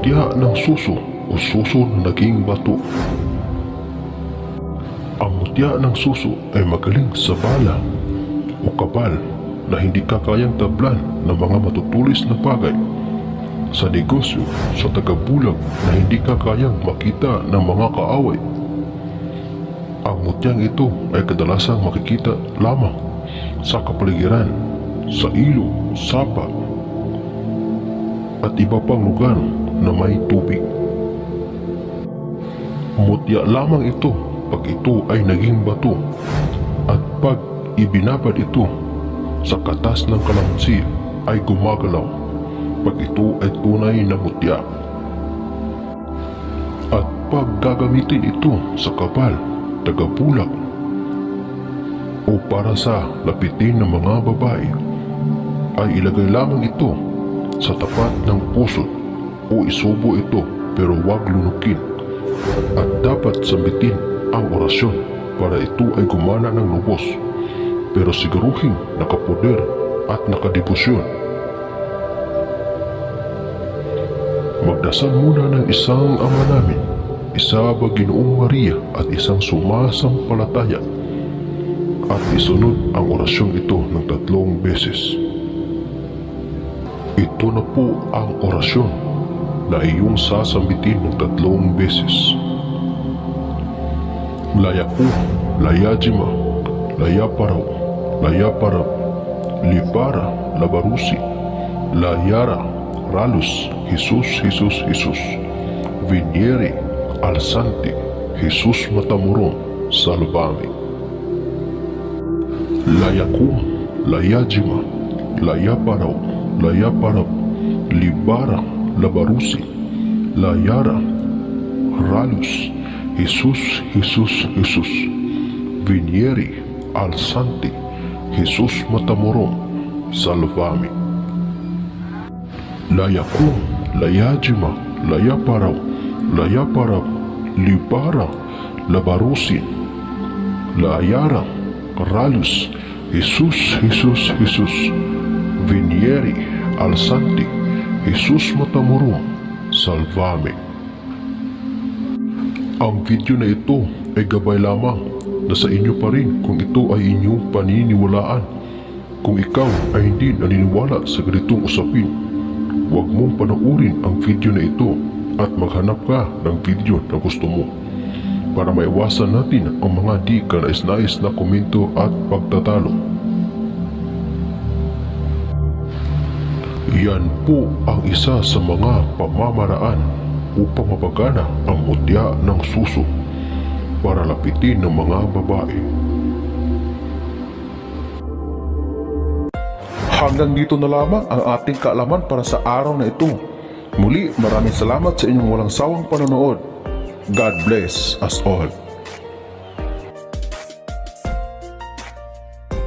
mutya ng suso o suso na naging bato. Ang mutya ng suso ay magaling sa bala o kabal na hindi kakayang tablan ng mga matutulis na bagay. Sa negosyo, sa tagabulag na hindi kakayang makita ng mga kaaway. Ang mutyang ito ay kadalasang makikita lamang sa kapaligiran, sa ilog, sapa, at iba pang lugar na may tubig. Mutya lamang ito pag ito ay naging bato at pag ibinabad ito sa katas ng kalamansi ay gumagalaw pag ito ay tunay na mutya. At pag gagamitin ito sa kabal, tagabulag o para sa lapitin ng mga babae, ay ilagay lamang ito sa tapat ng puso o isubo ito pero huwag lunukin, at dapat sambitin ang orasyon para ito ay gumana ng lubos, pero siguruhin nakapoder at nakadebosyon. Magdasal muna ng isang Ama Namin, isa ba Ginoong Maria at isang sumasampalataya, at isunod ang orasyon ito ng 3 beses. Ito na po ang orasyon na iyong sasambitin ng 3 beses. Layaku, layajima, layaparaw, layaparab, libara, labarusi, layara, ralus, Jesus, Jesus, Jesus, viniere, alsante, Jesus matamurong, salvame. Layaku, layajima, layaparaw, layaparab, libara, labarusi, layara, ralus, Jesus, Jesus, Jesus, viniere, alsante, Jesus matamorong, salvame. Layaku, layajima, layaparaw, layaparab, libara, labarusin, layara, ralus, Jesus, Jesus, Jesus, viniere, alsante, Jesus matamorong, salvame. Ang video na ito ay gabay lamang na sa inyo pa rin kung ito ay inyong paniniwalaan. Kung ikaw ay hindi naniniwala sa ganitong usapin, huwag mong panoorin ang video na ito at maghanap ka ng video na gusto mo para maiwasan natin ang mga di kanais-nais na komento at pagtatalo. Yan po ang isa sa mga pamamaraan upang mapagana ang mutya ng suso para lapitin ng mga babae. Hanggang dito na lamang ang ating kaalaman para sa araw na ito. Muli, maraming salamat sa inyong walang sawang panonood. God bless us all.